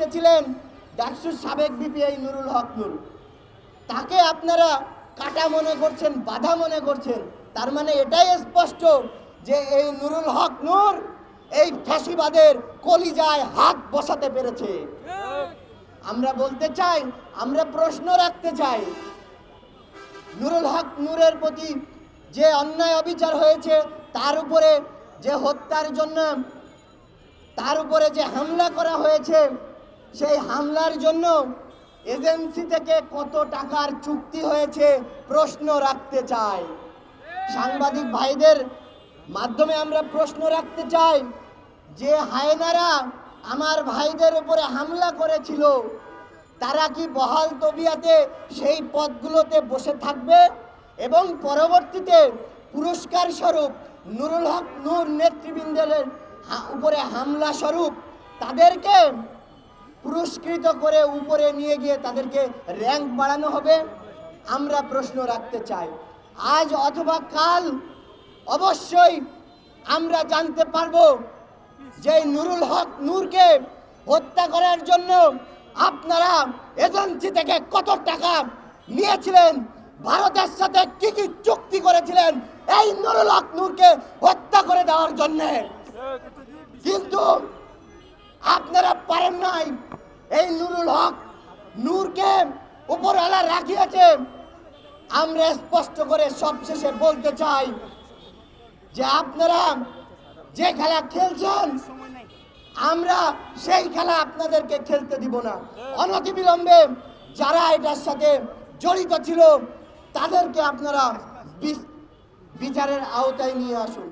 এসেছিলেন ডাকসুর সাবেক বিপিআই নুরুল হক নূর। তাকে আপনারা কাটা মনে করছেন, বাধা মনে করছেন। তার মানে এটাই স্পষ্ট যে এই নুরুল হক নূর এই ফ্যাসিবাদের কলিজায় হাত বসাতে পেরেছে। আমরা বলতে চাই, আমরা প্রশ্ন রাখতে চাই, নুরুল হক নূরের প্রতি যে অন্যায় অবিচার হয়েছে, তার উপরে যে হত্যার জন্য তার উপরে যে হামলা করা হয়েছে, সেই হামলার জন্য এজেন্সি থেকে কত টাকার চুক্তি হয়েছে প্রশ্ন রাখতে চাই। সাংবাদিক ভাইদের মাধ্যমে আমরা প্রশ্ন রাখতে চাই যে হায়নারা আমার ভাইদের উপরে হামলা করেছিল, তারা কি বহাল তবিয়াতে সেই পদগুলোতে বসে থাকবে এবং পরবর্তীতে পুরস্কার স্বরূপ নুরুল হক নূর নেতৃবৃন্দের উপরে হামলা স্বরূপ তাদেরকে পুরস্কৃত করে উপরে নিয়ে গিয়ে তাদেরকে র্যাঙ্ক বাড়ানো হবে? আমরা প্রশ্ন রাখতে চাই। আজ অথবা কাল অবশ্যই আমরা জানতে পারবো যে নুরুল হক নূরকে হত্যা করার জন্য আপনারা এজেন্সি থেকে কত টাকা নিয়েছিলেন, ভারতের সাথে কি কি চুক্তি করেছিলেন এই নুরুল হক নূরকে হত্যা করে দেওয়ার জন্য। কিন্তু আপনারা পারেন নাই। এই নুরুল হক নূরকে উপরওয়ালা রাখিয়েছে। আমরা স্পষ্ট করে সবশেষে বলতে চাই যে আপনারা যে খেলা খেলছেন, আমরা সেই খেলা আপনাদেরকে খেলতে দিব না। অনতিবিলম্বে যারা এটার সাথে জড়িত ছিল তাদেরকে আপনারা বিচারের আওতায় নিয়ে আসুন।